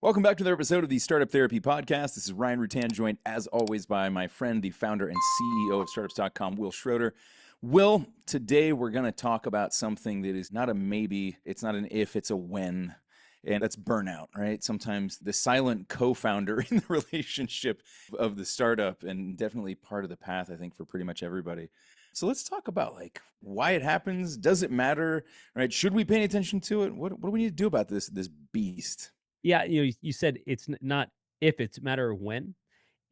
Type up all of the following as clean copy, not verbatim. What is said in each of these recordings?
Welcome back to another episode of the Startup Therapy Podcast. This is Ryan Rutan, joined as always by my friend, the founder and CEO of startups.com, Wil Schroter. Wil, today we're going to talk about something that is not a maybe, it's not an if, it's a when. And that's burnout, right? Sometimes the silent co-founder in the relationship of the startup, and definitely part of the path, I think, for pretty much everybody. So let's talk about why it happens. Does it matter, right? Should we pay attention to it? What do we need to do about this beast? Yeah, you said it's not if, it's a matter of when.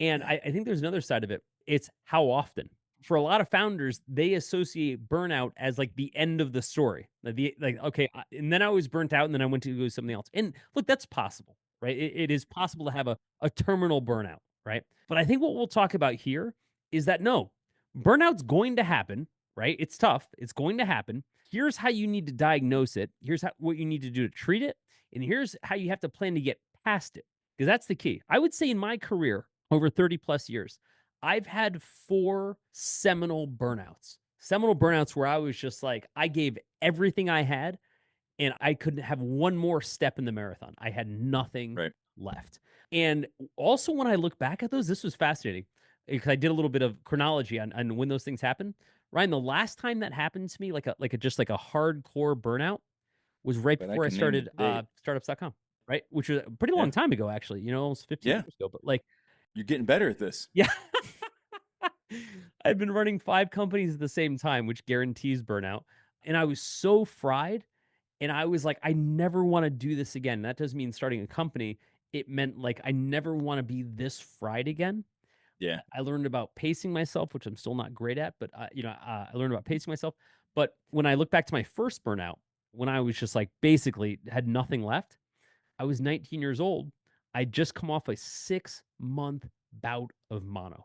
And Yeah. I think there's another side of it. It's how often. For a lot of founders, they associate burnout as like the end of the story. Okay, and then I was burnt out, and then I went to do something else. And look, that's possible, right? It is possible to have a terminal burnout, right? But I think what we'll talk about here is that no, burnout's going to happen, right? It's tough. It's going to happen. Here's how you need to diagnose it. Here's what you need to do to treat it. And here's how you have to plan to get past it. Because that's the key. I would say in my career, over 30 plus years, I've had 4 seminal burnouts. Seminal burnouts where I was just like, I gave everything I had and I couldn't have one more step in the marathon. I had nothing Right. left. And also, when I look back at those, this was fascinating because I did a little bit of chronology on when those things happened. Ryan, the last time that happened to me, just like a hardcore burnout, was right But I before I can name the started date. startups.com, right? Which was a pretty Yeah. long time ago, actually, almost 15 Yeah. years ago. But like, You're getting better at this. yeah, I've been running 5 companies at the same time, which guarantees burnout. And I was so fried. And I was like, I never want to do this again. That doesn't mean starting a company. It meant like, I never want to be this fried again. Yeah. I learned about pacing myself, which I'm still not great at, but I learned about pacing myself. But when I look back to my first burnout, when I was just like basically had nothing left, I was 19 years old. I'd just come off a 6-month bout of mono.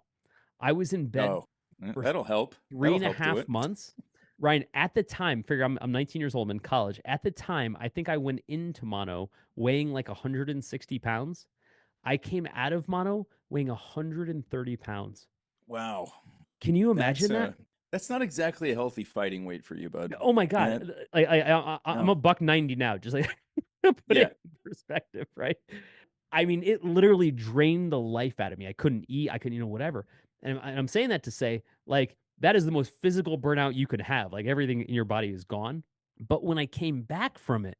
I was in bed Oh, for that'll help. three That'll and a help do half it. months. Ryan, at the time, figure I'm 19 years old, I'm in college. At the time, I think I went into mono weighing like 160 pounds. I came out of mono weighing 130 pounds. Wow. Can you That's imagine that? uh that's not exactly a healthy fighting weight for you, bud. Oh my That god! I'm no. a buck 90 now. Just like put Yeah. it in perspective, right? I mean, it literally drained the life out of me. I couldn't eat. I couldn't, whatever. And I'm saying that to say, like, that is the most physical burnout you could have. Like everything in your body is gone. But when I came back from it,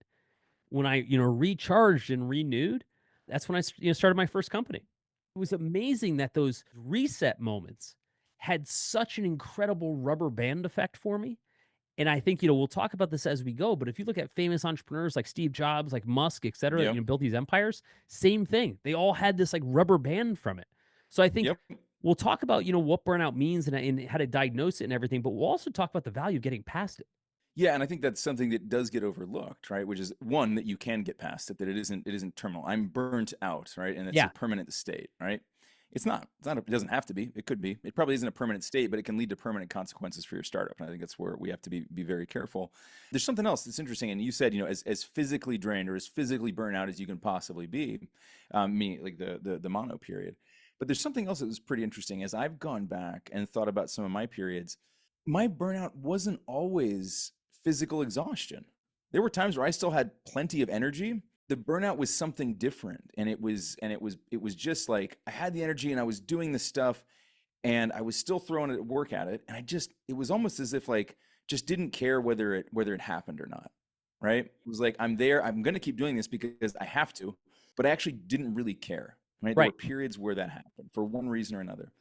when I, recharged and renewed, that's when started my first company. It was amazing that those reset moments had such an incredible rubber band effect for me. And I think, we'll talk about this as we go, but if you look at famous entrepreneurs like Steve Jobs, like Musk, et cetera, Yep. built these empires, same thing. They all had this like rubber band from it. So I think Yep. we'll talk about, what burnout means and how to diagnose it and everything, but we'll also talk about the value of getting past it. Yeah, and I think that's something that does get overlooked, right? Which is one that you can get past it, that it isn't terminal. I'm burnt out, right? And it's a Yeah. permanent state, right? It's not. It doesn't have to be. It could be. It probably isn't a permanent state, but it can lead to permanent consequences for your startup. And I think that's where we have to be very careful. There's something else that's interesting. And you said, as physically drained or as physically burnt out as you can possibly be, meaning like the mono period. But there's something else that was pretty interesting. As I've gone back and thought about some of my periods, my burnout wasn't always physical exhaustion. There were times where I still had plenty of energy. The burnout was something different, and it was just like I had the energy and I was doing the stuff and I was still throwing it work at it, and it was almost as if like just didn't care whether it happened or not. Right? It was like I'm there, I'm going to keep doing this because I have to, but I actually didn't really care. Right? There were Right. periods where that happened for one reason or another.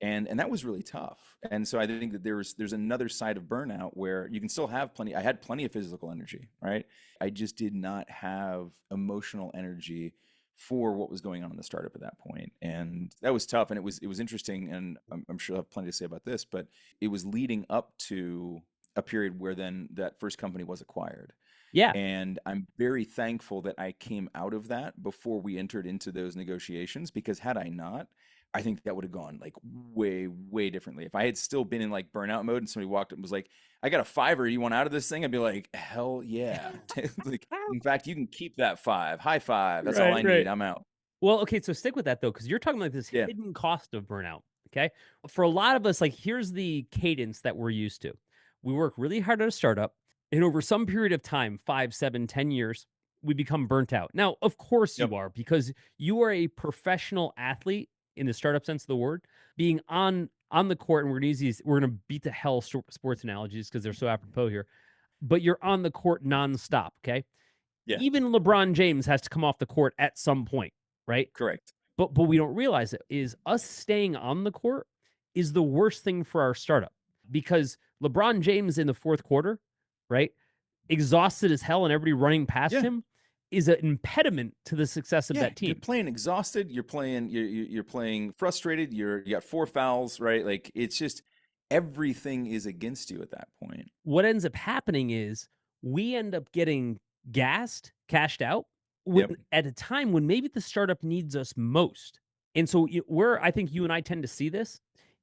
And that was really tough. And so I think that there's another side of burnout where you can still have plenty. I had plenty of physical energy, right? I just did not have emotional energy for what was going on in the startup at that point. And that was tough. And it was interesting. And I'm sure I'll have plenty to say about this, but it was leading up to a period where then that first company was acquired. Yeah. And I'm very thankful that I came out of that before we entered into those negotiations, because had I not, I think that would have gone like way, way differently. If I had still been in like burnout mode and somebody walked up and was like, I got a 5, you want out of this thing? I'd be like, hell yeah. Like, in fact, you can keep that 5. High five. That's all Right, I need. right. I'm out. Well, okay, so stick with that though, because you're talking like this Yeah. hidden cost of burnout. Okay. For a lot of us, like here's the cadence that we're used to. We work really hard at a startup, and over some period of time, 5, 7, 10 years, we become burnt out. Now, of course Yep. you are, because you are a professional athlete in the startup sense of the word, being on the court, and we're gonna beat the hell sports analogies because they're so apropos here. But you're on the court nonstop. Okay, Yeah. even LeBron James has to come off the court at some point, right? Correct. But we don't realize it is us staying on the court is the worst thing for our startup, because LeBron James in the fourth quarter, right, exhausted as hell and everybody running past Yeah. him is an impediment to the success of Yeah, that you're team. playing exhausted. You're playing frustrated. You got 4 fouls, right? Like it's just everything is against you at that point. What ends up happening is we end up getting gassed, cashed out when, Yep. at a time when maybe the startup needs us most. And so where I think you and I tend to see this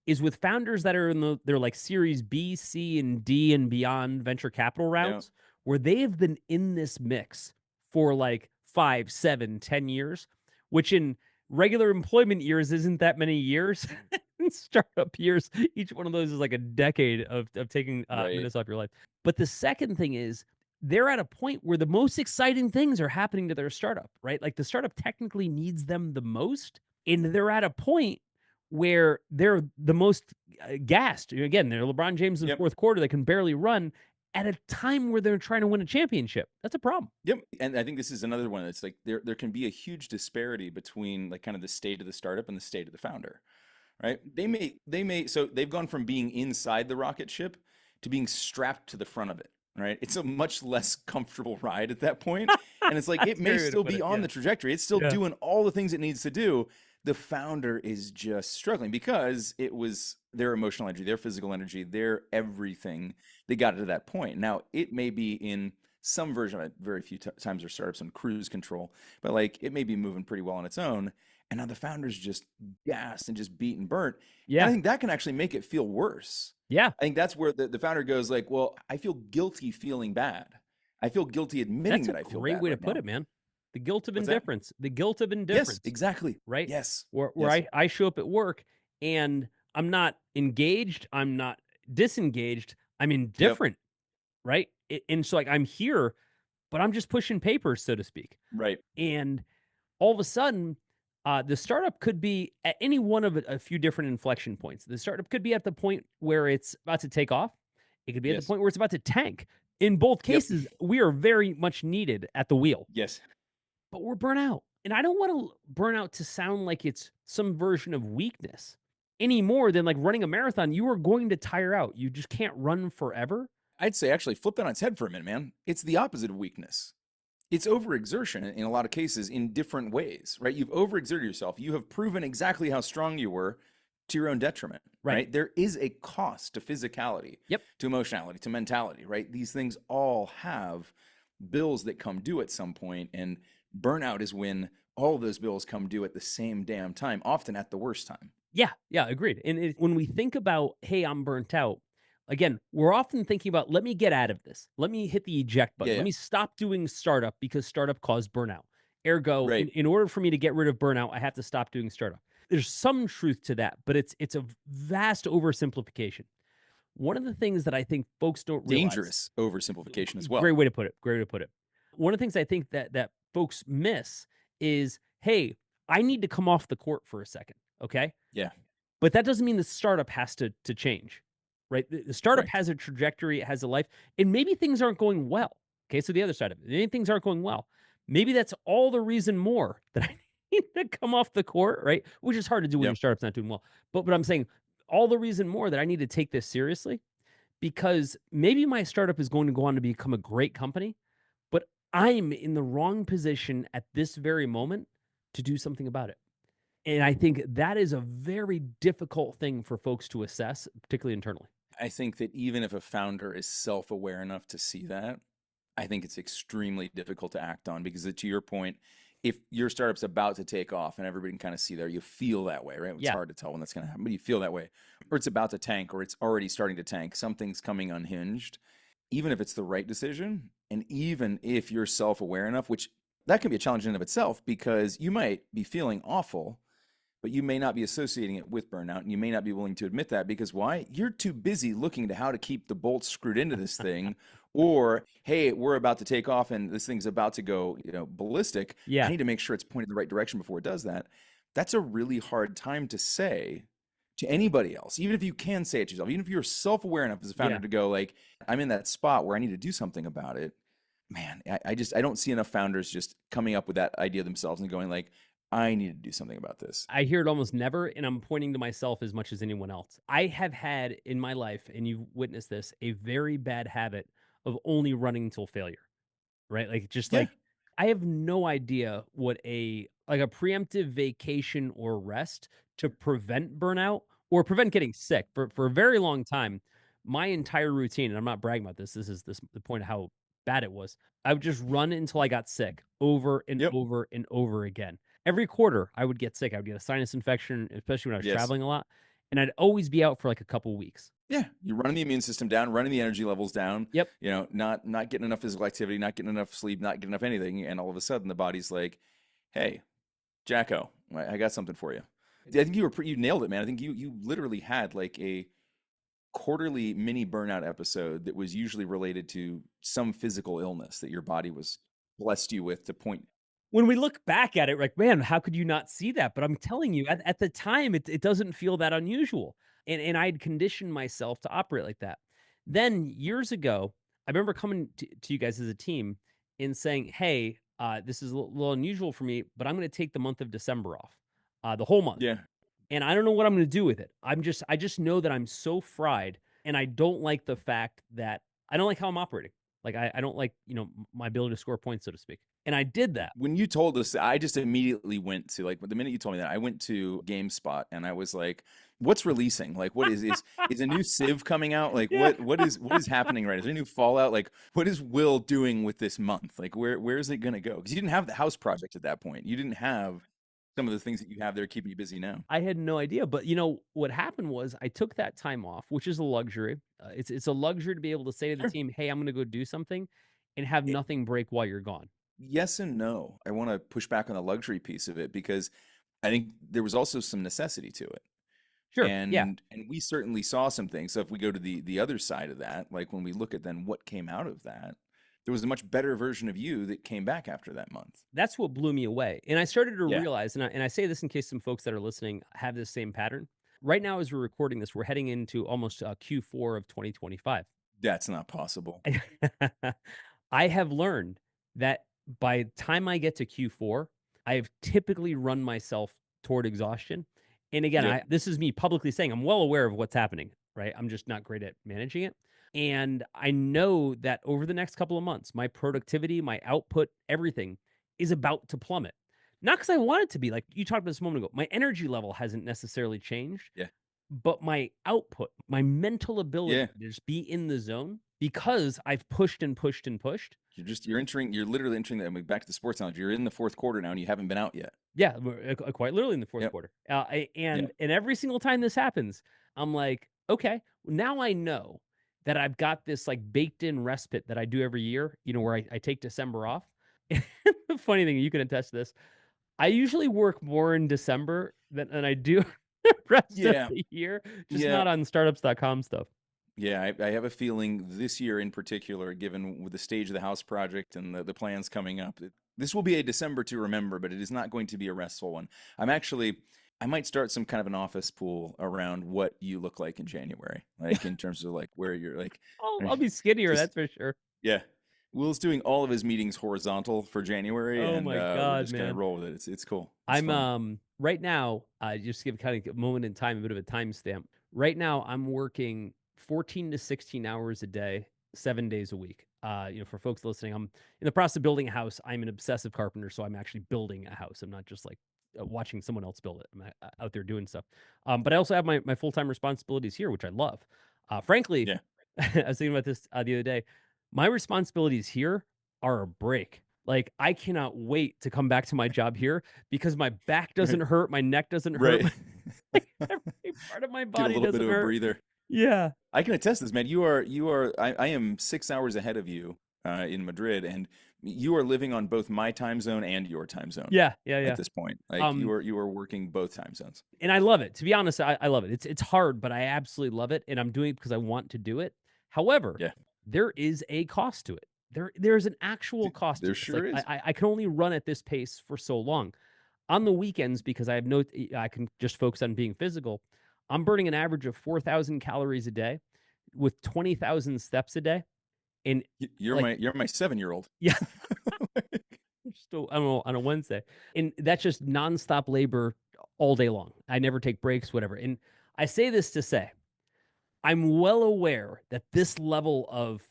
is with founders that are in they're like series B, C, and D and beyond venture capital Yeah. rounds, where they have been in this mix for like 5, 7, 10 years, which in regular employment years isn't that many years. In startup years, each one of those is like a decade of taking Right. minutes off your life. But the second thing is they're at a point where the most exciting things are happening to their startup, right? Like the startup technically needs them the most, and they're at a point where they're the most gassed. Again, they're LeBron James in the Yep. fourth quarter. They can barely run at a time where they're trying to win a championship. That's a problem. Yep. And I think this is another one that's like there can be a huge disparity between like kind of the state of the startup and the state of the founder, right? They may so they've gone from being inside the rocket ship to being strapped to the front of it, right? It's a much less comfortable ride at that point. And it's like That's it a may great way to still put be it. on Yeah. the trajectory. It's still Yeah. doing all the things it needs to do. The founder is just struggling because it was their emotional energy, their physical energy, their everything. They got it to that point. Now, it may be in some version of it, very few times are startups on cruise control, but like it may be moving pretty well on its own. And now the founder's just gassed and just beat and burnt. And I Yeah. think that can actually make it feel worse. Yeah. I think that's where the founder goes like, well, I feel guilty feeling bad. I feel guilty admitting That's a that I feel great bad way to right put now. it, man. The guilt of What's that? indifference. The guilt of Yes, indifference, exactly. right? Yes. Where Yes. I show up at work and I'm not engaged, I'm not disengaged, I'm Yep. indifferent, right? And so like I'm here, but I'm just pushing papers, so to speak. Right. And all of a sudden, the startup could be at any one of a few different inflection points. The startup could be at the point where it's about to take off. It could be at the Yes. point where it's about to tank. In both Yep. cases, we are very much needed at the wheel, Yes. but we're burnt out. And I don't want to burn out to sound like it's some version of weakness any more than like running a marathon. You are going to tire out. You just can't run forever. I'd say actually flip that on its head for a minute, man. It's the opposite of weakness. It's overexertion in a lot of cases in different ways, right? You've overexerted yourself. You have proven exactly how strong you were to your own detriment, Right. right? There is a cost to physicality, Yep. to emotionality, to mentality, right? These things all have bills that come due at some point, and burnout is when all of those bills come due at the same damn time, often at the worst time. Yeah, yeah, agreed. And when we think about, hey, I'm burnt out, again, we're often thinking about, let me get out of this. Let me hit the eject button. Yeah, Let yeah. me stop doing startup because startup caused burnout. Ergo, Right. in order for me to get rid of burnout, I have to stop doing startup. There's some truth to that, but it's a vast oversimplification. One of the things that I think folks don't realize, Dangerous oversimplification as well. great way to put it. Great way to put it. One of the things I think that folks miss is, hey, I need to come off the court for a second. Okay. Yeah. But that doesn't mean the startup has to change, right? The startup Correct. has a trajectory, it has a life, and maybe things aren't going well. Okay, so the other side of it, maybe things aren't going well. Maybe that's all the reason more that I need to come off the court, right? Which is hard to do when Yep. your startup's not doing well. But I'm saying all the reason more that I need to take this seriously, because maybe my startup is going to go on to become a great company, but I'm in the wrong position at this very moment to do something about it. And I think that is a very difficult thing for folks to assess, particularly internally. I think that even if a founder is self-aware enough to see that, I think it's extremely difficult to act on because to your point, if your startup's about to take off and everybody can kind of see there, you feel that way, right? It's Yeah. hard to tell when that's going to happen, but you feel that way. Or it's about to tank or it's already starting to tank. Something's coming unhinged. Even if it's the right decision, and even if you're self-aware enough, which that can be a challenge in and of itself because you might be feeling awful, but you may not be associating it with burnout, and you may not be willing to admit that because why? You're too busy looking to how to keep the bolts screwed into this thing, or hey, we're about to take off and this thing's about to go, ballistic. I Yeah. need to make sure it's pointed the right direction before it does that. That's a really hard time to say to anybody else, even if you can say it to yourself, even if you're self-aware enough as a founder Yeah. to go like, I'm in that spot where I need to do something about it. Man, I don't see enough founders just coming up with that idea themselves and going like, I need to do something about this. I hear it almost never, and I'm pointing to myself as much as anyone else. I have had in my life, and you've witnessed this, a very bad habit of only running until failure. Right? Like, just Yeah. like, I have no idea what a preemptive vacation or rest to prevent burnout or prevent getting sick. For a very long time, my entire routine, and I'm not bragging about this, this is the point of how bad it was. I would just run until I got sick over and Yep. over and over again. Every quarter, I would get sick. I would get a sinus infection, especially when I was Yes. traveling a lot, and I'd always be out for like a couple weeks. Yeah. You're running the immune system down, running the energy levels down, Yep. not getting enough physical activity, not getting enough sleep, not getting enough anything. And all of a sudden the body's like, hey, Jacko, I got something for you. I think you nailed it, man. I think you literally had like a quarterly mini burnout episode that was usually related to some physical illness that your body was blessed you with to point. When we look back at it, like, man, how could you not see that? But I'm telling you, at the time, it doesn't feel that unusual. And I'd conditioned myself to operate like that. Then years ago, I remember coming to you guys as a team and saying, hey, this is a little unusual for me, but I'm going to take the month of December off, the whole month. Yeah. And I don't know what I'm gonna do with it. I just know that I'm so fried, and I don't like the fact that I don't like how I'm operating. Like, I don't like, my ability to score points, so to speak. And I did that. When you told us, I just immediately went to like the minute you told me that, I went to GameSpot and I was like, "What's releasing? Like, what is a new Civ coming out? Like, Yeah. what is happening right? Is there a new Fallout? Like, what is Will doing with this month? Like, where is it gonna go? Because you didn't have the house project at that point. You didn't have some of the things that you have there keeping you busy now. I had no idea, but, what happened was I took that time off, which is a luxury. It's a luxury to be able to say to the Sure. team, "Hey, I'm gonna go do something," and have It, nothing break while you're gone. yes and no. I want to push back on the luxury piece of it because I think there was also some necessity to it. Sure, yeah. And we certainly saw some things. So if we go to the other side of that, like when we look at then what came out of that, there was a much better version of you that came back after that month. That's what blew me away, and I started to Yeah, realize, and I say this in case some folks that are listening have this same pattern. Right now, as we're recording this, we're heading into almost, Q4 of 2025. that's not possible. I have learned that by the time I get to Q4, I have typically run myself toward exhaustion, and again, Yep. I this is me publicly saying I'm well aware of what's happening, right? I'm just not great at managing it, and I know that over the next couple of months, my productivity, my output, everything is about to plummet. Not because I want it to be, like you talked about this a moment ago, my energy level hasn't necessarily changed, Yeah. but my output, my mental ability Yeah. to just be in the zone because I've pushed and pushed and pushed. You're literally entering that. I mean, back to the sports analogy. You're in the fourth quarter now and you haven't been out yet. Yeah, quite literally in the fourth Yep. quarter. Yeah. And every single time this happens, I'm like, okay, now I know that I've got this like baked in respite that I do every year, where I take December off. The funny thing, you can attest to this. I usually work more in December than I do the rest of Yeah. the year, just Yeah. not on startups.com stuff. Yeah. I have a feeling this year in particular, given with the stage of the house project and the plans coming up, this will be a December to remember, but it is not going to be a restful one. I might start some kind of an office pool around what you look like in January, like in terms of like where you're like, I'll be skinnier, just, that's for sure. yeah. Will's doing all of his meetings horizontal for January, Oh and my we're god, just gonna man. roll with it. It's cool. It's I'm fun. right now, just to give kind of a moment in time, a bit of a timestamp. Right now, I'm working 14 to 16 hours a day, 7 days a week. For folks listening, I'm in the process of building a house. I'm an obsessive carpenter, so I'm actually building a house. I'm not just like watching someone else build it. I'm out there doing stuff. But I also have my full time responsibilities here, which I love. Frankly, Yeah. I was thinking about this the other day. My responsibilities here are a break. Like, I cannot wait to come back to my job here because my back doesn't Right. hurt, my neck doesn't hurt, Right. like, every part of my Get a body little bit doesn't of a hurt. breather. Yeah. I can attest this, man. I am 6 hours ahead of you in Madrid, and You are living on both my time zone and your time zone Yeah, yeah, at yeah. this point. Like Um, you are working both time zones. and I love it. To be honest, I love it. It's hard, but I absolutely love it, and I'm doing it because I want to do it. However, Yeah. there is a cost to it. There's an actual cost to There it. It's sure like is. I can only run at this pace for so long. On the weekends, because I can just focus on being physical, I'm burning an average of 4,000 calories a day with 20,000 steps a day. And like, You're my 7-year-old. yeah, still, I don't know, on a Wednesday. And that's just nonstop labor all day long. I never take breaks, whatever. And I say this to say, I'm well aware that this level of,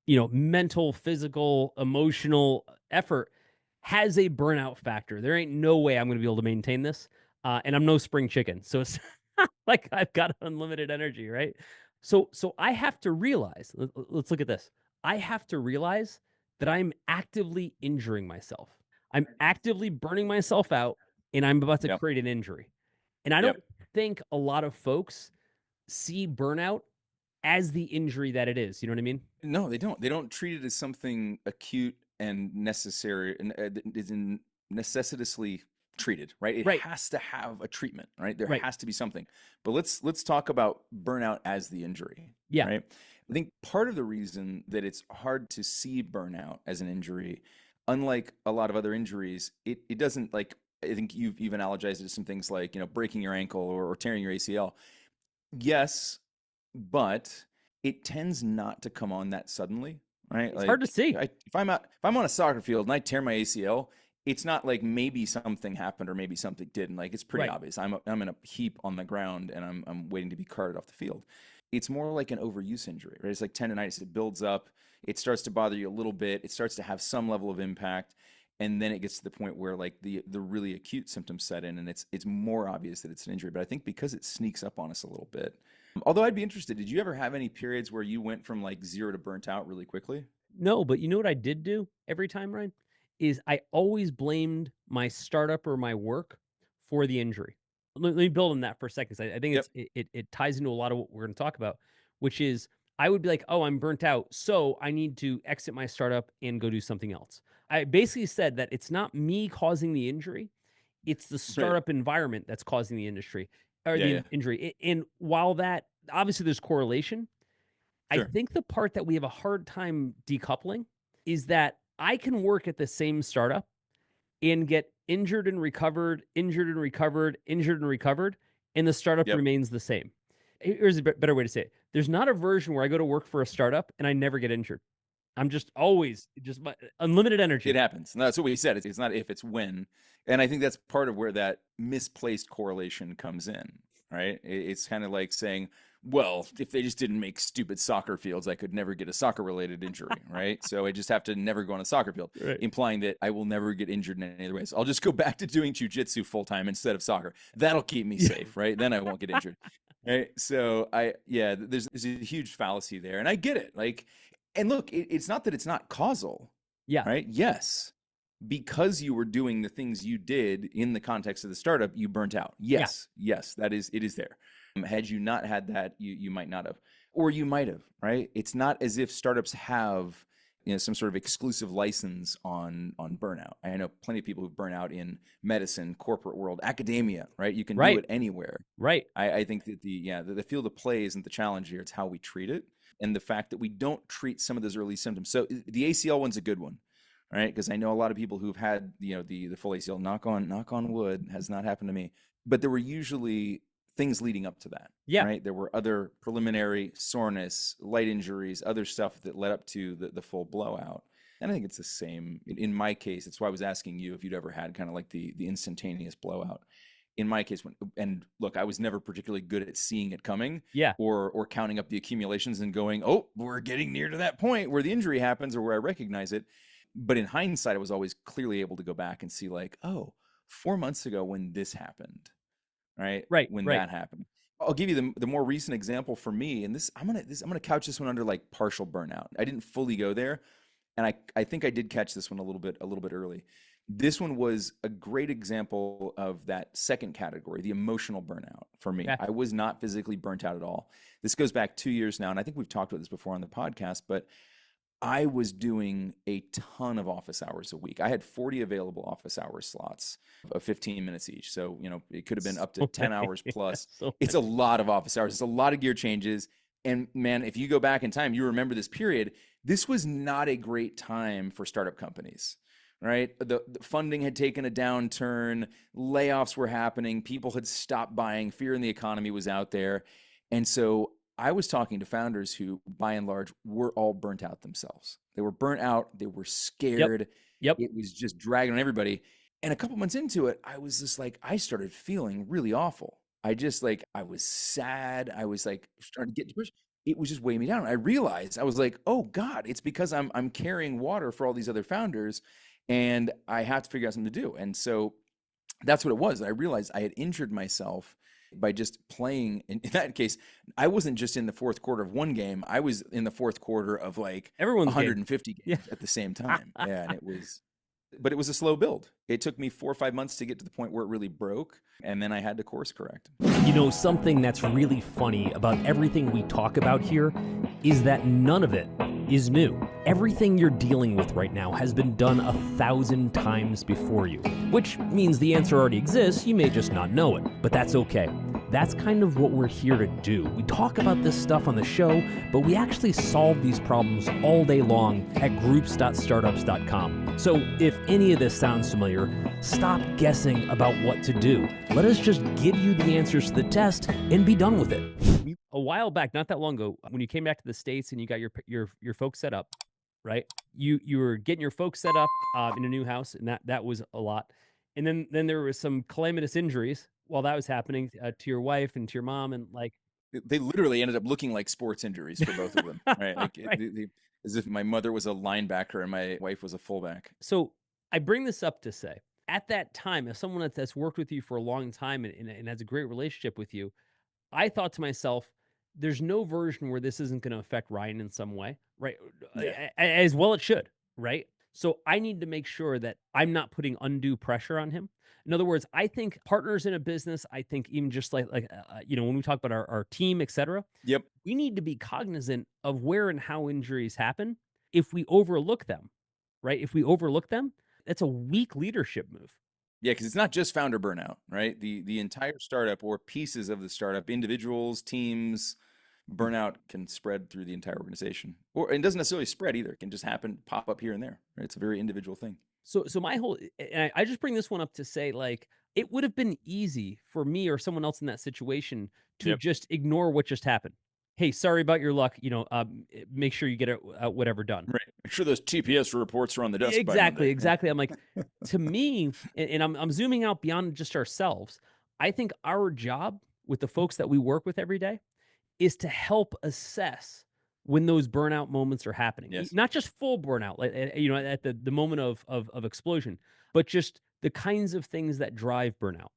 mental, physical, emotional effort has a burnout factor. There ain't no way I'm going to be able to maintain this. And I'm no spring chicken. So it's not like I've got unlimited energy, right? So I have to realize, let's look at this. I have to realize that I'm actively injuring myself. I'm actively burning myself out and I'm about to Yep. create an injury. And I don't Yep. think a lot of folks see burnout as the injury that it is. You know what I mean? No, they don't. They don't treat it as something acute and necessary and that is necessitously treated, right? It Right. has to have a treatment, right? There Right. has to be something. But let's talk about burnout as the injury, Yeah. right? I think part of the reason that it's hard to see burnout as an injury, unlike a lot of other injuries, it doesn't like I think you've analogized it to some things like, breaking your ankle or tearing your ACL. Yes, but it tends not to come on that suddenly, right? It's hard to Like see. if I'm on a soccer field and I tear my ACL, it's not like maybe something happened or maybe something didn't. Like it's pretty Right. obvious. I'm in a heap on the ground and I'm waiting to be carted off the field. It's more like an overuse injury, right? It's like tendonitis. It builds up. It starts to bother you a little bit. It starts to have some level of impact, and then it gets to the point where like the really acute symptoms set in, and it's more obvious that it's an injury. But I think because it sneaks up on us a little bit. Although I'd be interested, did you ever have any periods where you went from like 0 to burnt out really quickly? No, but you know what I did do every time, Ryan? Is I always blamed my startup or my work for the injury. Let me build on that for a second, 'cause I think Yep. it ties into a lot of what we're gonna talk about, which is I would be like, "Oh, I'm burnt out, so I need to exit my startup and go do something else." I basically said that it's not me causing the injury, it's the Right. startup environment that's causing the industry or Yeah, the yeah. injury. And while that obviously there's correlation, I Sure. think the part that we have a hard time decoupling is that I can work at the same startup and get injured and recovered, injured and recovered, injured and recovered, and the startup Yep. remains the same. Here's a better way to say it. There's not a version where I go to work for a startup and I never get injured. I'm just always just unlimited It energy. happens. And that's what we said. It's not if, it's when. And I think that's part of where that misplaced correlation comes in, right? It's kind of like saying, well, if they just didn't make stupid soccer fields, I could never get a soccer related injury, right? So I just have to never go on a soccer field, Right. implying that I will never get injured in any other ways. I'll just go back to doing jujitsu full time instead of soccer. That'll keep me Yeah. safe, right? Then I won't get injured. Right. So yeah, there's a huge fallacy there. And I get it. Like, and look, it's not that it's not causal, Yeah. right? Yes, because you were doing the things you did in the context of the startup, you burnt out. Yeah. Yes, it is there. Had you not had that, you might not have, or you might have, right? It's not as if startups have, some sort of exclusive license on burnout. I know plenty of people who burn out in medicine, corporate world, academia, right? You can do Right. it anywhere. Right. I think that the field of play isn't the challenge here. It's how we treat it and the fact that we don't treat some of those early symptoms. So the ACL one's a good one, right? Because I know a lot of people who've had the full ACL. Knock on wood, has not happened to me. But there were usually things leading up to that, Yeah. right? There were other preliminary soreness, light injuries, other stuff that led up to the full blowout. And I think it's the same in my case. It's why I was asking you if you'd ever had kind of like the instantaneous blowout. In my case, and look, I was never particularly good at seeing it coming Yeah. or counting up the accumulations and going, oh, we're getting near to that point where the injury happens or where I recognize it. But in hindsight, I was always clearly able to go back and see like, oh, 4 months ago when this happened, right? Right. When Right. that happened. I'll give you the more recent example for me, and I'm gonna couch this one under like partial burnout. I didn't fully go there, and I think I did catch this one a little bit early. This one was a great example of that second category, the emotional burnout for me. Okay. I was not physically burnt out at all. This goes back 2 years now, and I think we've talked about this before on the podcast, but I was doing a ton of office hours a week. I had 40 available office hour slots of 15 minutes each. So, it could have been up to So 10 many. hours Yeah, plus. so It's a many. lot of office hours. It's a lot of gear changes. And man, if you go back in time, you remember this period. This was not a great time for startup companies, right? The funding had taken a downturn, layoffs were happening, people had stopped buying, fear in the economy was out there. And so I was talking to founders who, by and large, were all burnt out themselves. They were burnt out. They were Yep. scared. Yep. It was just dragging on everybody. And a couple months into it, I was just like, I started feeling really awful. I was sad. I was like, starting to get depressed. It was just weighing me down. I realized I was like, oh God, it's because I'm carrying water for all these other founders, and I have to figure out something to do. And so that's what it was. I realized I had injured myself by just playing. In that case, I wasn't just in the fourth quarter of one game. I was in the fourth quarter of like Everyone's game. 150 Yeah. games at the same time. Yeah, and but it was a slow build. It took me 4 or 5 months to get to the point where it really broke, and then I had to course correct. You know, something that's really funny about everything we talk about here is that none of it is new. Everything you're dealing with right now has been done 1,000 times before you, which means the answer already exists, you may just not know it, but that's okay. That's kind of what we're here to do. We talk about this stuff on the show, but we actually solve these problems all day long at groups.startups.com. So if any of this sounds familiar, stop guessing about what to do. Let us just give you the answers to the test and be done with it. A while back, not that long ago, when you came back to the States and you got your folks set up, right? You were getting your folks set up in a new house, and that was a lot. And then there was some calamitous injuries while that was happening to your wife and to your mom, and like They literally ended up looking like sports injuries for both of them, right? Like right. as if my mother was a linebacker and my wife was a fullback. So I bring this up to say, at that time, as someone that's worked with you for a long time and has a great relationship with you, I thought to myself, there's no version where this isn't going to affect Ryan in some way, right? Yeah. As well it should, right? So I need to make sure that I'm not putting undue pressure on him. In other words, I think partners in a business, I think even just when we talk about our team, et cetera, Yep. we need to be cognizant of where and how injuries happen. If we overlook them, right? If we overlook them, that's a weak leadership move. Yeah, because it's not just founder burnout, right? The entire startup or pieces of the startup, individuals, teams, burnout can spread through the entire organization. Or it doesn't necessarily spread either. It can just happen, pop up here and there. Right? It's a very individual thing. So my whole and I just bring this one up to say, like, it would have been easy for me or someone else in that situation to Yep. just ignore what just happened. Hey, sorry about your luck. Make sure you get whatever done. Right. Make sure those TPS reports are on the desk by Exactly, Monday. exactly. I'm like, to me, and I'm zooming out beyond just ourselves. I think our job with the folks that we work with every day is to help assess when those burnout moments are happening. Yes. Not just full burnout, like at the moment of explosion, but just the kinds of things that drive burnout.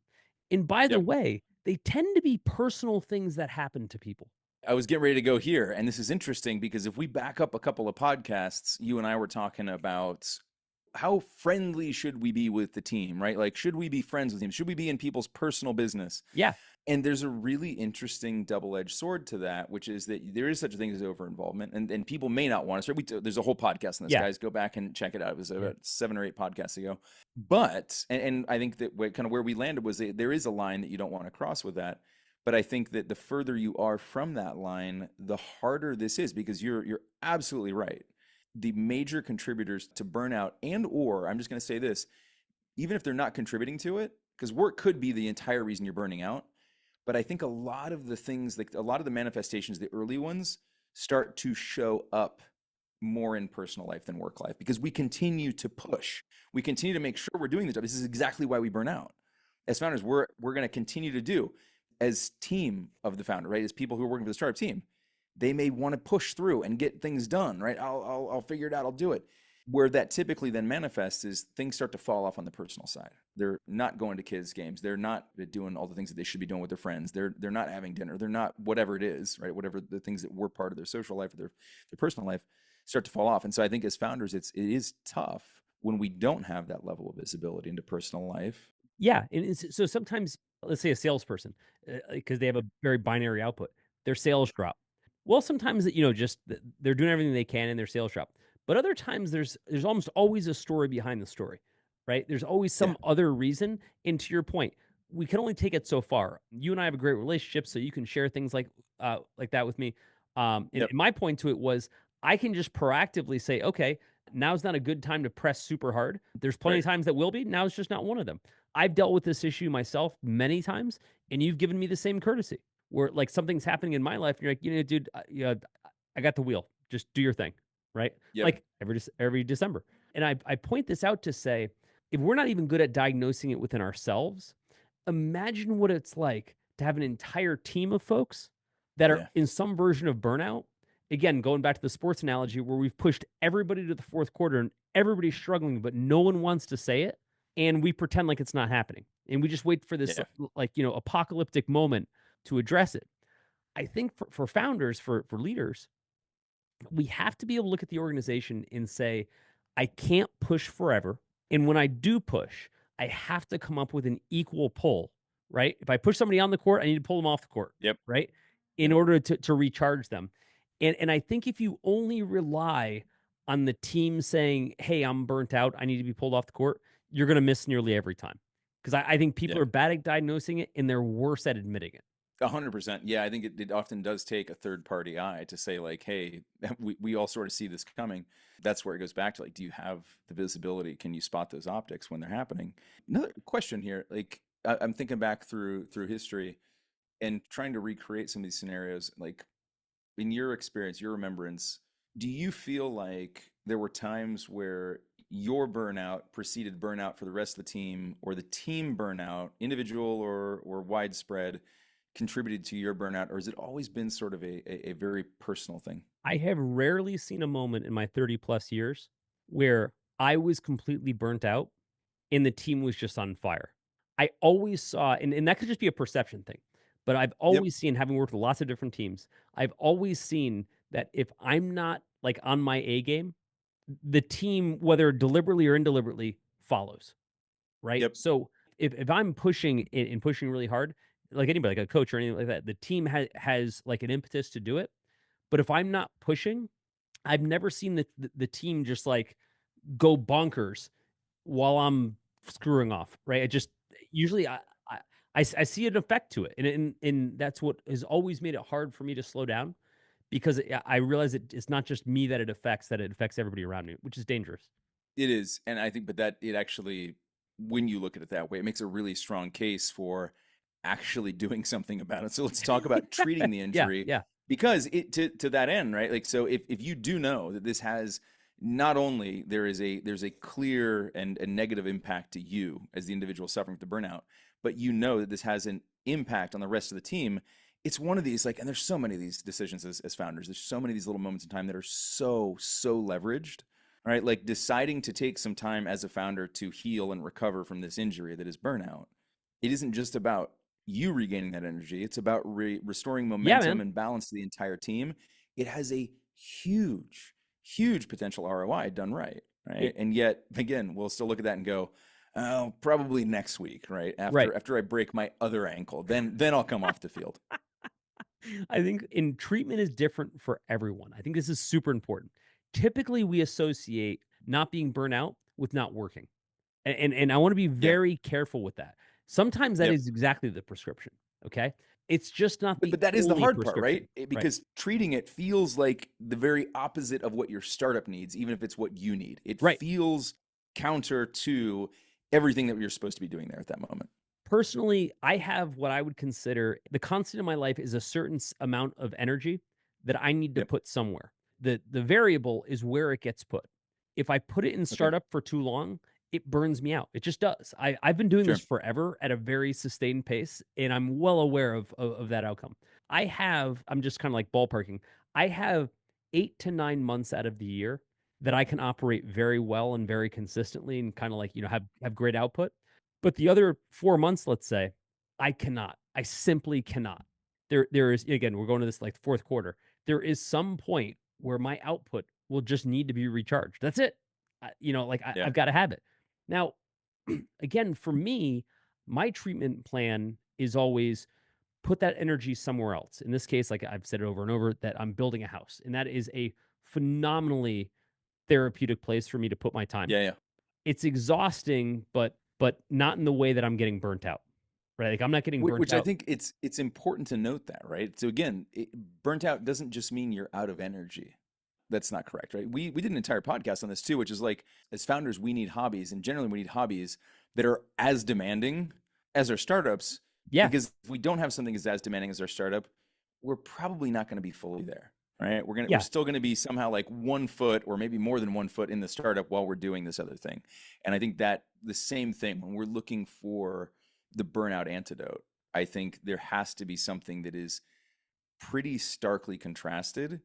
And by the Yep. way, they tend to be personal things that happen to people. I was getting ready to go here, and this is interesting because if we back up a couple of podcasts, you and I were talking about how friendly should we be with the team, right? Like, should we be friends with them? Should we be in people's personal business? Yeah. And there's a really interesting double-edged sword to that, which is that there is such a thing as over-involvement, and people may not want us. Right? There's a whole podcast on this, Yeah. guys. Go back and check it out. It was about 7 or 8 podcasts ago. But, and I think that kind of where we landed was there is a line that you don't want to cross with that. But I think that the further you are from that line, the harder this is, because you're absolutely right. The major contributors to burnout, and or I'm just going to say this, even if they're not contributing to it, because work could be the entire reason you're burning out. But I think a lot of the things, like a lot of the manifestations, the early ones, start to show up more in personal life than work life, because we continue to push. We continue to make sure we're doing the job. This is exactly why we burn out. As founders, we're going to continue to do, as team of the founder, right? As people who are working for the startup team, they may want to push through and get things done, right? I'll figure it out. I'll do it. Where that typically then manifests is things start to fall off on the personal side. They're not going to kids' games. They're not doing all the things that they should be doing with their friends. They're not having dinner. They're not whatever it is, right? Whatever the things that were part of their social life or their personal life start to fall off. And so I think as founders, it is tough when we don't have that level of visibility into personal life. Yeah, and so sometimes, let's say a salesperson, because they have a very binary output, their sales drop. Well, sometimes just they're doing everything they can and their sales drop. But other times there's almost always a story behind the story, right? There's always Yeah. some other reason. And to your point, we can only take it so far. You and I have a great relationship, so you can share things like that with me. And Yep. my point to it was I can just proactively say, okay, now's not a good time to press super hard. There's plenty of Right. times that will be. Now it's just not one of them. I've dealt with this issue myself many times, and you've given me the same courtesy where like something's happening in my life, and you're like, dude, I got the wheel. Just do your thing, right? Yep. Like every December. And I point this out to say, if we're not even good at diagnosing it within ourselves, imagine what it's like to have an entire team of folks that are Yeah. in some version of burnout. Again, going back to the sports analogy where we've pushed everybody to the fourth quarter and everybody's struggling, but no one wants to say it. And we pretend like it's not happening. And we just wait for this Yeah. apocalyptic moment to address it. I think for founders, for leaders, we have to be able to look at the organization and say, I can't push forever. And when I do push, I have to come up with an equal pull, right? If I push somebody on the court, I need to pull them off the court, Yep. right? In Yep. order to recharge them. And I think if you only rely on the team saying, hey, I'm burnt out, I need to be pulled off the court, you're going to miss nearly every time. Because I think people Yeah. are bad at diagnosing it and they're worse at admitting it. 100%. Yeah, I think it often does take a third party eye to say like, hey, we all sort of see this coming. That's where it goes back to like, do you have the visibility? Can you spot those optics when they're happening? Another question here, like I'm thinking back through history and trying to recreate some of these scenarios. Like in your experience, your remembrance, do you feel like there were times where your burnout preceded burnout for the rest of the team, or the team burnout, individual or widespread, contributed to your burnout, or has it always been sort of a very personal thing? I have rarely seen a moment in my 30 plus years where I was completely burnt out and the team was just on fire. I always saw, and that could just be a perception thing, but I've Yep. always seen, having worked with lots of different teams, I've always seen that if I'm not like on my A game, the team, whether deliberately or indeliberately, follows. Right. Yep. So if I'm pushing and pushing really hard, like anybody, like a coach or anything like that, the team has like an impetus to do it. But if I'm not pushing, I've never seen the team just like go bonkers while I'm screwing off, right? I just usually I see an effect to it, and that's what has always made it hard for me to slow down because I realize it's not just me that it affects everybody around me, which is dangerous. It is. And I think, but that it actually, when you look at it that way, it makes a really strong case for actually doing something about it. So let's talk about treating the Yeah, injury, yeah, because it to that end, right? Like, so if you do know that this has not only there's a clear and a negative impact to you as the individual suffering with the burnout, but you know that this has an impact on the rest of the team. It's one of these, like, and there's so many of these decisions as founders. There's so many of these little moments in time that are so leveraged, right? Like deciding to take some time as a founder to heal and recover from this injury that is burnout. It isn't just about you regaining that energy. It's about restoring yeah, momentum man. and balance to the entire team. It has a huge potential ROI done right, right? It, And yet, again, we'll still look at that and go, oh, probably next week, right? right. After I break my other ankle, then I'll come off the field. I think in treatment is different for everyone. I think this is super important. Typically, we associate not being burnt out with not working. And I want to be Yeah. very careful with that. Sometimes that Yep. is exactly the prescription. Okay. It's just not the But that is the only hard part, prescription. right? Right. Because treating it feels like the very opposite of what your startup needs, even if it's what you need. It Right. feels counter to everything that you're supposed to be doing there at that moment. Personally, I have what I would consider the constant in my life is a certain amount of energy that I need to Yep. put somewhere. The variable is where it gets put. If I put it in Okay. startup for too long, it burns me out. It just does. I've been doing Sure. this forever at a very sustained pace, and I'm well aware of that outcome. I'm just kind of like ballparking. I have 8 to 9 months out of the year that I can operate very well and very consistently and kind of like, have great output. But the other 4 months, let's say, I cannot. I simply cannot. There is, again, we're going to this like fourth quarter. There is some point where my output will just need to be recharged. That's it. Yeah. I've got to have it. Now, again, for me, my treatment plan is always put that energy somewhere else. In this case, like I've said it over and over, that I'm building a house, and that is a phenomenally therapeutic place for me to put my time. Yeah, yeah. It's exhausting, but not in the way that I'm getting burnt out, right? Like I'm not getting burnt Which I out. think it's important to note that, right? So again, burnt out doesn't just mean you're out of energy. That's not correct, right? We did an entire podcast on this too, which is like, as founders, we need hobbies, and generally we need hobbies that are as demanding as our startups. Yeah. Because if we don't have something that's as demanding as our startup, we're probably not going to be fully there, right? We're Yeah. still going to be somehow like 1 foot or maybe more than 1 foot in the startup while we're doing this other thing. And I think that the same thing when we're looking for the burnout antidote, I think there has to be something that is pretty starkly contrasted,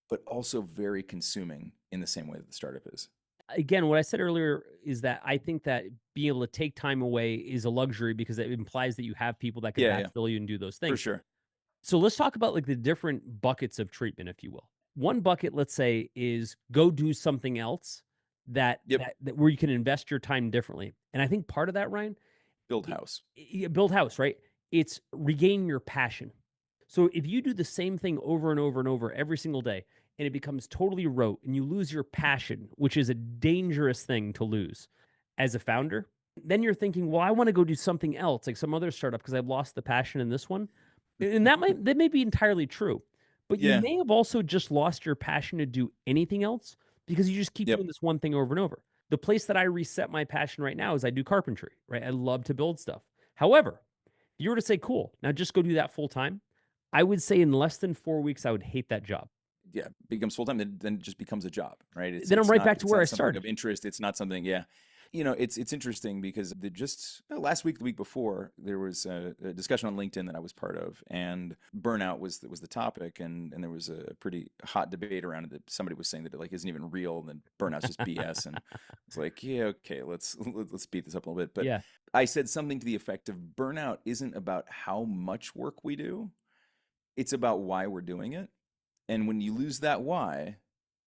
but also very consuming in the same way that the startup is. Again, what I said earlier is that I think that being able to take time away is a luxury because it implies that you have people that can Yeah, yeah, backfill you and do those for things. sure. So let's talk about like the different buckets of treatment, if you will. One bucket, let's say, is go do something else that Yep. that where you can invest your time differently. And I think part of that, Ryan, Build house. build house, right? It's regain your passion. So if you do the same thing over and over and over every single day, and it becomes totally rote, and you lose your passion, which is a dangerous thing to lose as a founder, then you're thinking, well, I want to go do something else, like some other startup, because I've lost the passion in this one. And that may be entirely true. But you Yeah. may have also just lost your passion to do anything else because you just keep Yep. doing this one thing over and over. The place that I reset my passion right now is I do carpentry, right? I love to build stuff. However, if you were to say, cool, now just go do that full time, I would say in less than 4 weeks, I would hate that job. Yeah, becomes full time, then it just becomes a job, right? Then I'm right back to it's where not I something started. of interest. It's not something. Yeah, it's interesting because last week, the week before, there was a discussion on LinkedIn that I was part of, and burnout was the topic, and there was a pretty hot debate around it that somebody was saying that it like isn't even real, and then burnout's just BS, and it's like, yeah, okay, let's beat this up a little bit. But Yeah. I said something to the effect of burnout isn't about how much work we do, it's about why we're doing it. And when you lose that why,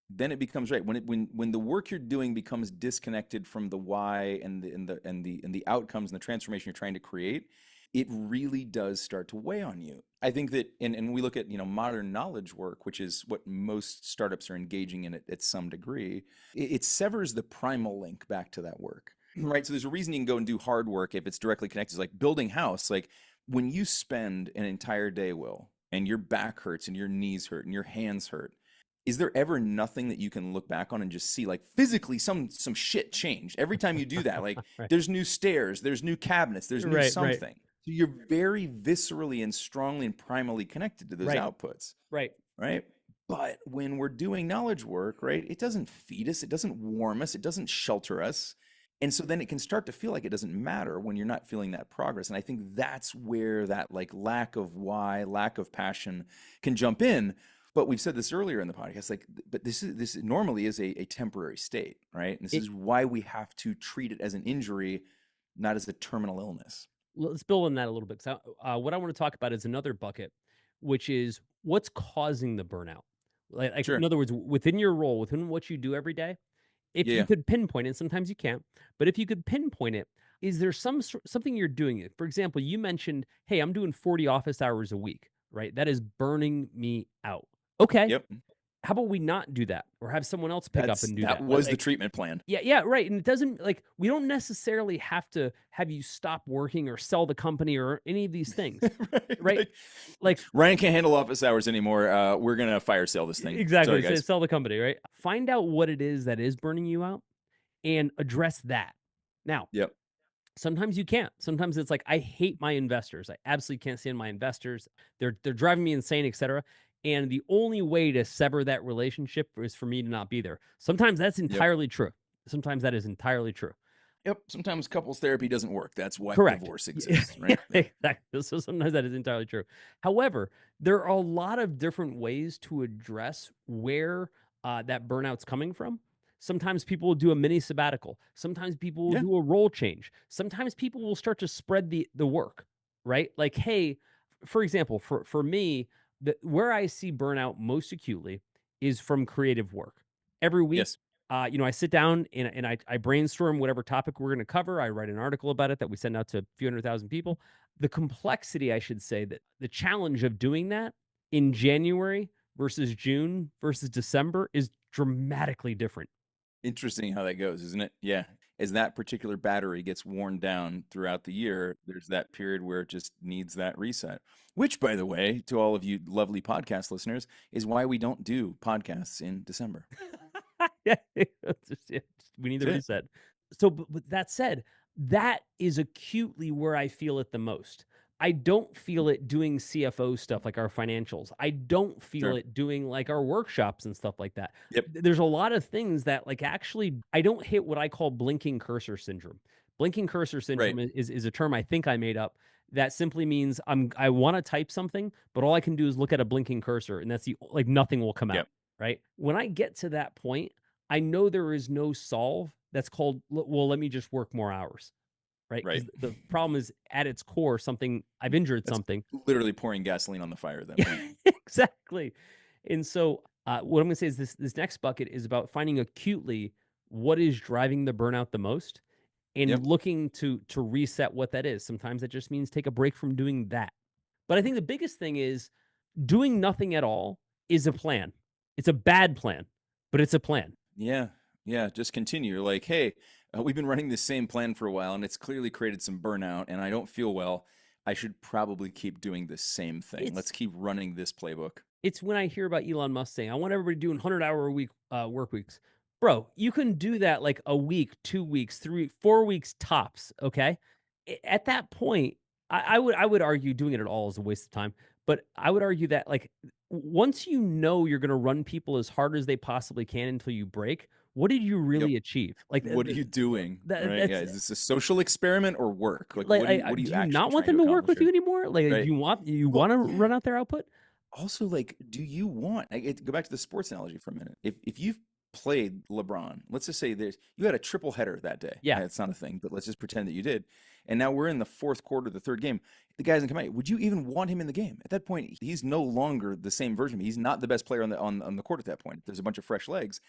then it becomes right. When the work you're doing becomes disconnected from the why and the outcomes and the transformation you're trying to create, it really does start to weigh on you. I think that, and we look at modern knowledge work, which is what most startups are engaging in at some degree. It severs the primal link back to that work, right? So there's a reason you can go and do hard work if it's directly connected. It's like building house. Like when you spend an entire day, Will, and your back hurts and your knees hurt and your hands hurt, is there ever nothing that you can look back on and just see like physically some shit change every time you do that? Like Right. there's new stairs, there's new cabinets, there's new Right, right. something. So you're very viscerally and strongly and primally connected to those Right. outputs, Right. right? But when we're doing knowledge work, right, it doesn't feed us, it doesn't warm us, it doesn't shelter us. And so then it can start to feel like it doesn't matter when you're not feeling that progress. And I think that's where that like lack of why, lack of passion can jump in. But we've said this earlier in the podcast, like, but this normally is a temporary state, right? And this is why we have to treat it as an injury, not as a terminal illness. Let's build on that a little bit. So, what I want to talk about is another bucket, which is what's causing the burnout. Like Sure. in other words, within your role, within what you do every day, if Yeah. you could pinpoint it, sometimes you can't, but if you could pinpoint it, is there something you're doing it? For example, you mentioned, hey, I'm doing 40 office hours a week, right? That is burning me out. Okay. Yep. How about we not do that or have someone else pick up and do that? That was the Like, treatment plan. yeah, right. And it doesn't like we don't necessarily have to have you stop working or sell the company or any of these things. Right. Like Ryan can't handle office hours anymore. We're gonna fire sale this thing. exactly. Sorry, guys. Sell the company, right? Find out what it is that is burning you out and address that. Now, Yep. sometimes you can't. Sometimes it's like I hate my investors. I absolutely can't stand my investors. They're driving me insane, etc. And the only way to sever that relationship is for me to not be there. Sometimes that's entirely true. Sometimes that is entirely true. Yep. Sometimes couples therapy doesn't work. That's why Correct. divorce exists, right? Exactly. So sometimes that is entirely true. However, there are a lot of different ways to address where that burnout's coming from. Sometimes people will do a mini sabbatical. Sometimes people will Yeah. do a role change. Sometimes people will start to spread the work, right? Like, hey, for example, for me, where I see burnout most acutely is from creative work. Every week, Yes. I sit down and I brainstorm whatever topic we're going to cover. I write an article about it that we send out to a few 100,000 people. The complexity, I should say, that the challenge of doing that in January versus June versus December is dramatically different. Interesting how that goes, isn't it? Yeah. As that particular battery gets worn down throughout the year, there's that period where it just needs that reset. Which, by the way, to all of you lovely podcast listeners, is why we don't do podcasts in December. Yeah, we need the That's it. reset. So, but that said, that is acutely where I feel it the most. I don't feel it doing CFO stuff like our financials. I don't feel Sure. it doing like our workshops and stuff like that. Yep. There's a lot of things that like actually I don't hit what I call blinking cursor syndrome. Blinking cursor syndrome Right. is a term I think I made up that simply means I want to type something, but all I can do is look at a blinking cursor and that's the like nothing will come out, Yep. right? When I get to that point, I know there is no solve that's called, well, let me just work more hours, right? Right. Because the problem is at its core, I've injured That's something. literally pouring gasoline on the fire at that Yeah, point. exactly. And so what I'm going to say is this next bucket is about finding acutely what is driving the burnout the most Yep. and looking to reset what that is. Sometimes that just means take a break from doing that. But I think the biggest thing is doing nothing at all is a plan. It's a bad plan, but it's a plan. Yeah. Yeah. Just continue. Like, hey, we've been running this same plan for a while and it's clearly created some burnout and I don't feel well. I should probably keep doing the same thing. Let's keep running this playbook. It's when I hear about Elon Musk saying, I want everybody doing 100-hour a week work weeks. Bro, you can do that like a week, 2 weeks, 3, 4 weeks tops. Okay. At that point, I would argue doing it at all is a waste of time. But I would argue that like once you know you're going to run people as hard as they possibly can until you break, what did you Yep. really achieve? Like What are you doing? Right? Yeah. that's Is this a social experiment or work? Like, like what are do you you actually not want trying them to to work accomplish with you here? anymore? Like Right. you Well, want to yeah. run out their output? Also, like, do you want, go back to the sports analogy for a minute. If you've played LeBron, let's just say you had a triple header that day. Yeah. It's not a thing, but let's just pretend that you did. And now we're in the fourth quarter, the third game. The guy doesn't come out. Would you even want him in the game? At that point, he's no longer the same version. He's not the best player on the court at that point. There's a bunch of fresh legs.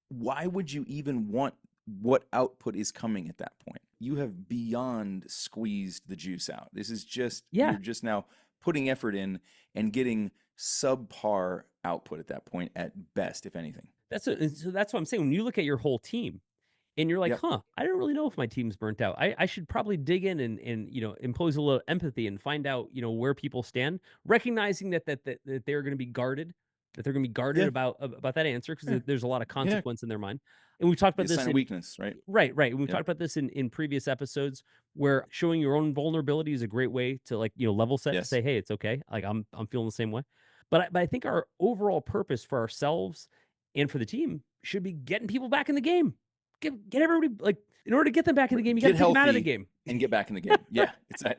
Why would you even want what output is coming at that point? You have beyond squeezed the juice out. This is just, Yeah. you're just now putting effort in and getting subpar output at that point at best, if anything. So that's what I'm saying. When you look at your whole team and you're like, Yep. I don't really know if my team's burnt out. I should probably dig in and impose a little empathy and find out, where people stand, recognizing that they're going to be guarded, that they're going to be guarded Yeah. about that answer because Yeah. there's a lot of consequence in their mind. And we've talked Be about a this sign of weakness, right? right. And we've Yep. talked about this in previous episodes where showing your own vulnerability is a great way to like, level set to Yes. say, hey, it's okay. Like I'm feeling the same way. But I think our overall purpose for ourselves and for the team should be getting people back in the game. Get everybody like in order to get them back in the game, you got to Get take them out of the healthy game. and get back in the game. Yeah,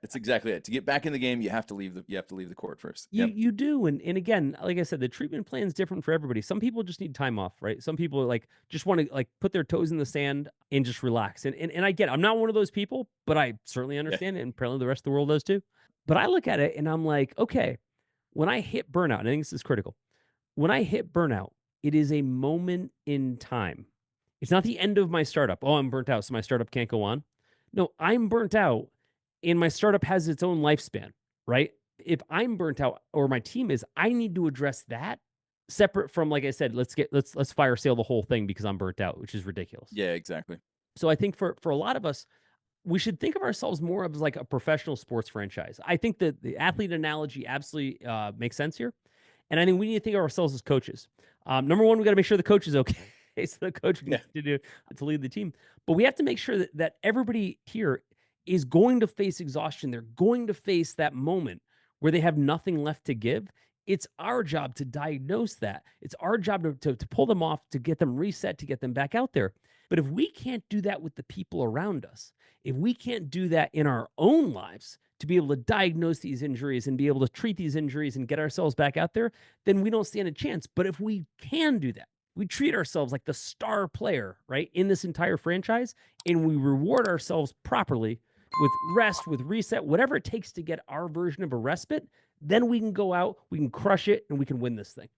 it's exactly it. To get back in the game, you have to leave the court first. Yep. You do, and again, like I said, the treatment plan is different for everybody. Some people just need time off, right? Some people like just want to like put their toes in the sand and just relax. And I get it. I'm not one of those people, but I certainly understand it, and apparently the rest of the world does too. But I look at it and I'm like, okay, when I hit burnout, and I think this is critical. When I hit burnout, it is a moment in time. It's not the end of my startup. Oh, I'm burnt out, so my startup can't go on. No, I'm burnt out, and my startup has its own lifespan, right? If I'm burnt out or my team is, I need to address that separate from, like I said, let's fire sale the whole thing because I'm burnt out, which is ridiculous. Yeah, exactly. So I think for a lot of us, we should think of ourselves more as like a professional sports franchise. I think that the athlete analogy absolutely makes sense here. And I think we need to think of ourselves as coaches. Number one, we got to make sure the coach is okay. So the coach can continue to lead the team. But we have to make sure that everybody here is going to face exhaustion. They're going to face that moment where they have nothing left to give. It's our job to diagnose that. It's our job to pull them off, to get them reset, to get them back out there. But if we can't do that with the people around us, if we can't do that in our own lives to be able to diagnose these injuries and be able to treat these injuries and get ourselves back out there, then we don't stand a chance. But if we can do that, we treat ourselves like the star player, right, in this entire franchise, and we reward ourselves properly with rest, with reset, whatever it takes to get our version of a respite, then we can go out, we can crush it, and we can win this thing.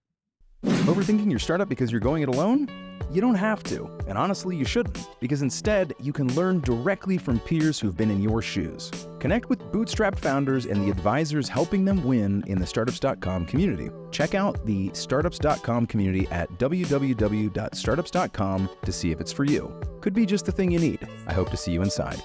Overthinking your startup because you're going it alone? You don't have to, and honestly, you shouldn't, because instead, you can learn directly from peers who've been in your shoes. Connect with bootstrapped founders and the advisors helping them win in the Startups.com community. Check out the Startups.com community at www.startups.com to see if it's for you. Could be just the thing you need. I hope to see you inside.